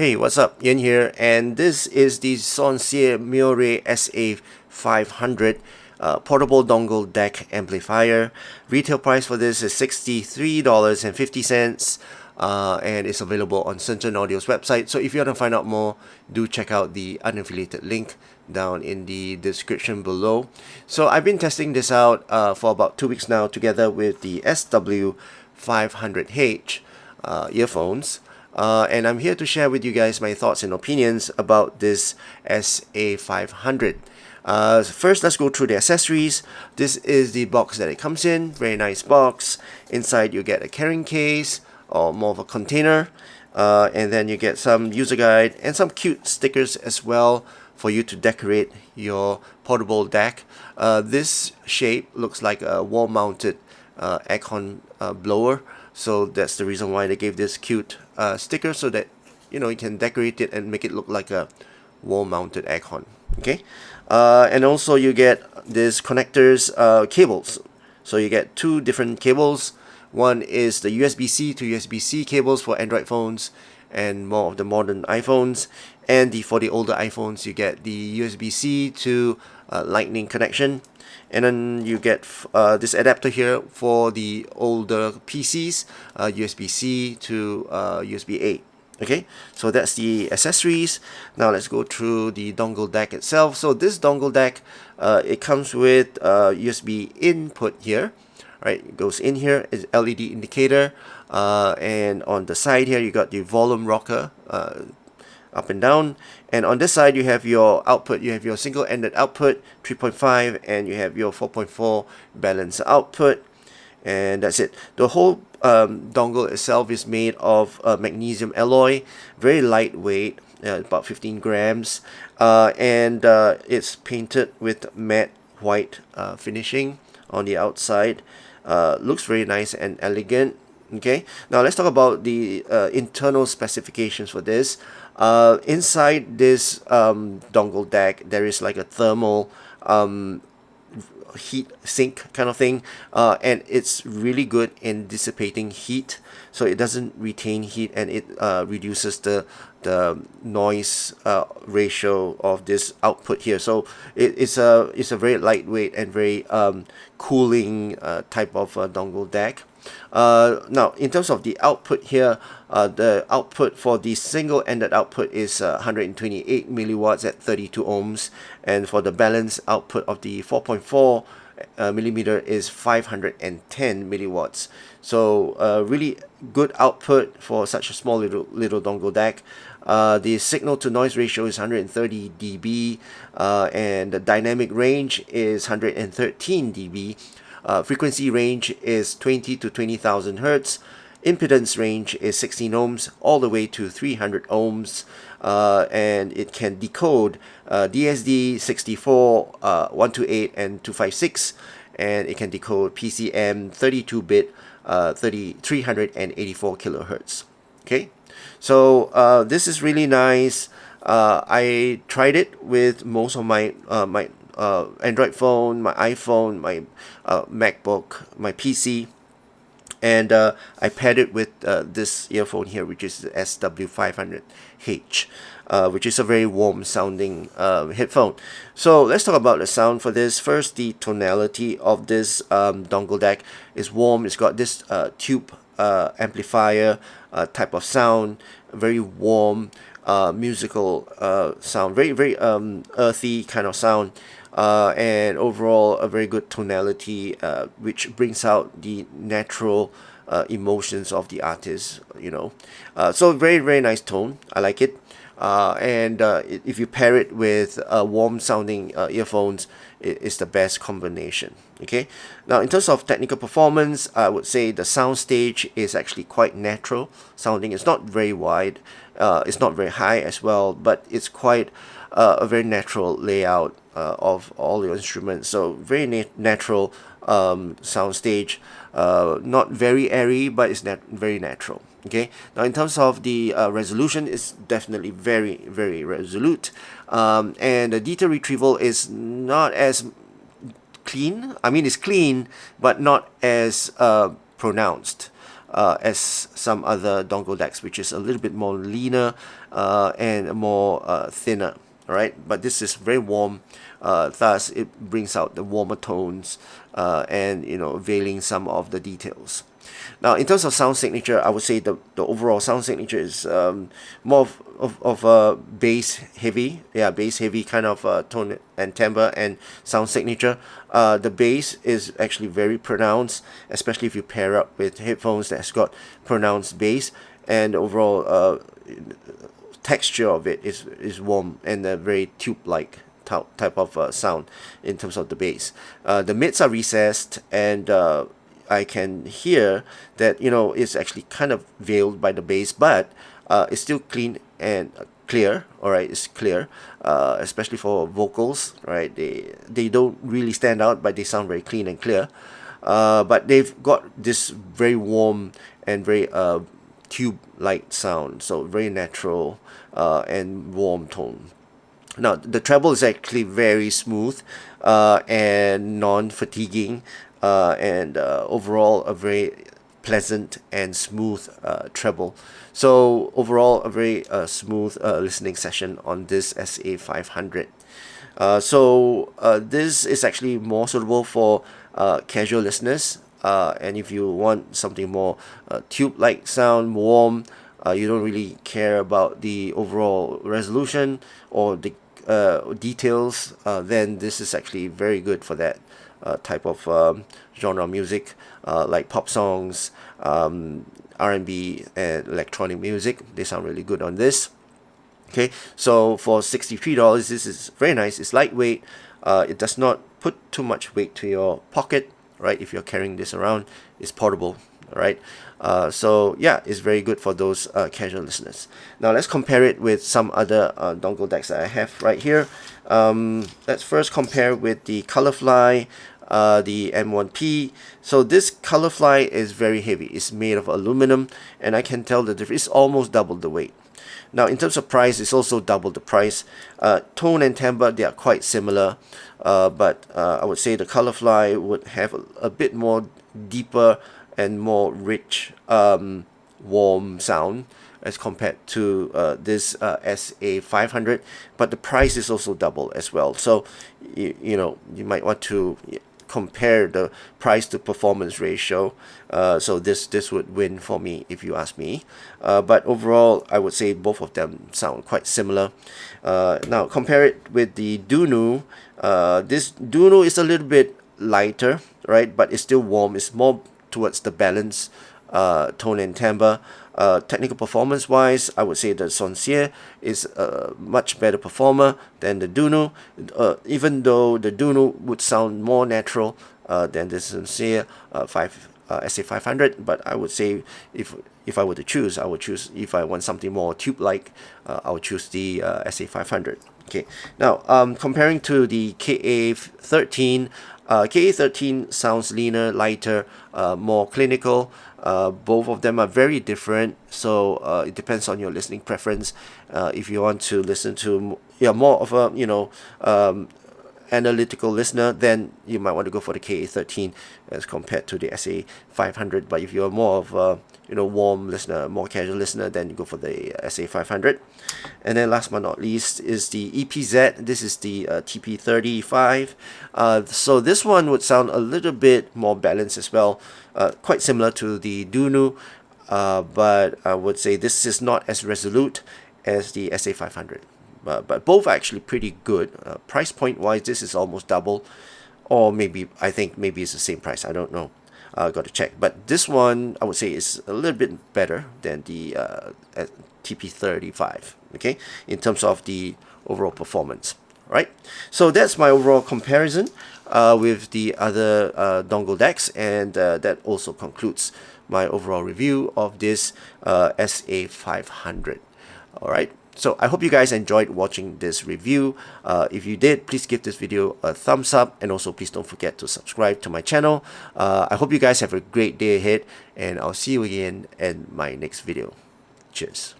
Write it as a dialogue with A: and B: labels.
A: Hey, what's up? Ian here, and this is the SONCIE MEORY SA500 portable dongle DAC amplifier. Retail price for this is $63.50, and it's available on Shenzhen Audio's website. So if you want to find out more, do check out the unaffiliated link down in the description below. So I've been testing this out for about 2 weeks now, together with the SW500H earphones. And I'm here to share with you guys my thoughts and opinions about this SA500. First, let's go through the accessories. This is the box that it comes in. Very nice box. Inside you get a carrying case, or more of a container. And then you get some user guide and some cute stickers as well for you to decorate your portable DAC. This shape looks like a wall-mounted aircon blower. So that's the reason why they gave this cute sticker, so that you can decorate it and make it look like a wall-mounted aircon. Okay, and also you get this connectors cables. So you get two different cables. One is the USB-C to USB-C cables for Android phones and more of the modern iPhones, and for the older iPhones you get the USB-C to Lightning connection. And then you get this adapter here for the older PCs, USB-C to USB-A. Okay, so that's the accessories. Now let's go through the dongle DAC itself. So this dongle DAC, it comes with USB input here. Right, it goes in here, is LED indicator, and on the side here you got the volume rocker, up and down, and on this side you have your output. You have your single-ended output 3.5, and you have your 4.4 balance output, and that's it. The whole dongle itself is made of magnesium alloy, very lightweight, about 15 grams, and it's painted with matte white finishing on the outside. Looks very nice and elegant. Okay, now let's talk about the internal specifications for this. Inside this dongle DAC, there is like a thermal heat sink kind of thing, and it's really good in dissipating heat, so it doesn't retain heat, and it reduces the noise ratio of this output here. So it's a very lightweight and very cooling type of dongle DAC. Now in terms of the output here, the output for the single-ended output is 128 milliwatts at 32 ohms, and for the balance output of the 4.4 millimeter is 510 milliwatts. So really good output for such a small little dongle DAC. The signal to noise ratio is 130 dB, and the dynamic range is 113 dB. Frequency range is 20 to 20,000 Hertz. Impedance range is 16 ohms all the way to 300 ohms, and it can decode DSD 64, 128, and 256, and it can decode PCM 32-bit 384 kilohertz. Okay, so this is really nice. I tried it with most of my Android phone, my iPhone, my MacBook, my PC, and I paired it with this earphone here, which is the SW500H, which is a very warm sounding headphone. So let's talk about the sound for this. First, the tonality of this dongle DAC is warm. It's got this tube amplifier type of sound, very warm, musical sound, very earthy kind of sound, and overall a very good tonality, which brings out the natural emotions of the artist, so very nice tone. I like it. And if you pair it with warm sounding earphones, it's the best combination. Okay, now in terms of technical performance, I would say the sound stage is actually quite natural sounding. It's not very wide, it's not very high as well, but it's quite a very natural layout of all your instruments. So very natural sound stage, not very airy, but it's very natural. Okay, now in terms of the resolution, it's definitely very resolute, and the detail retrieval is not as clean. I mean, it's clean, but not as pronounced. as some other dongle DACs, which is a little bit more leaner and more thinner. Alright, but this is very warm, thus it brings out the warmer tones and veiling some of the details. Now, in terms of sound signature, I would say the overall sound signature is more of a bass heavy, bass heavy kind of tone and timbre and sound signature. The bass is actually very pronounced, especially if you pair up with headphones that's got pronounced bass, and overall texture of it is warm and a very tube-like type of sound in terms of the bass. The mids are recessed, and I can hear that it's actually kind of veiled by the bass, but it's still clean and clear. All right, it's clear, especially for vocals. Right, they don't really stand out, but they sound very clean and clear. But they've got this very warm and very tube-like sound, so very natural and warm tone. Now, the treble is actually very smooth and non-fatiguing, and overall a very pleasant and smooth treble. So overall, a very smooth listening session on this SA500. This is actually more suitable for casual listeners, and if you want something more tube-like sound, warm, you don't really care about the overall resolution or the details, then this is actually very good for that type of genre music, like pop songs, R&B, and electronic music. They sound really good on this. Okay, so for $63, this is very nice. It's lightweight. It does not put too much weight to your pocket, right? If you're carrying this around, it's portable, right? So yeah, it's very good for those casual listeners. Now let's compare it with some other dongle DACs that I have right here. Let's first compare with the Colorfly, the M1P. So this Colorfly is very heavy. It's made of aluminum, and I can tell that it's almost double the weight. Now, in terms of price, it's also double the price. Tone and timbre, they are quite similar, but I would say the Colorfly would have a bit more deeper and more rich, warm sound as compared to this SA500, but the price is also double as well. So you might want to compare the price to performance ratio. So this would win for me if you ask me. But overall, I would say both of them sound quite similar. Now compare it with the Dunu. This Dunu is a little bit lighter, right? But it's still warm. It's more towards the balance tone and timbre. Technical performance wise, I would say the SONCIE is a much better performer than the Dunu, even though the Dunu would sound more natural than the SONCIE SA500. But I would say if I were to choose, I would choose, if I want something more tube-like, I would choose the SA500. Okay, now comparing to the KA13, KA13 sounds leaner, lighter, more clinical. Both of them are very different, so it depends on your listening preference. If you want to listen to more of a analytical listener, then you might want to go for the KA13 as compared to the SA500. But if you're more of a warm listener, more casual listener, then you go for the SA500. And then last but not least is the EPZ. This is the TP35. So this one would sound a little bit more balanced as well, quite similar to the Dunu, but I would say this is not as resolute as the SA500. But both are actually pretty good. Price point wise, this is almost double, or I think maybe it's the same price. I don't know. Got to check. But this one, I would say, is a little bit better than the TP35. Okay, in terms of the overall performance. Right. So that's my overall comparison with the other dongle DACs, and that also concludes my overall review of this SA500. All right. So I hope you guys enjoyed watching this review. If you did, please give this video a thumbs up, and also please don't forget to subscribe to my channel. I hope you guys have a great day ahead, and I'll see you again in my next video. Cheers.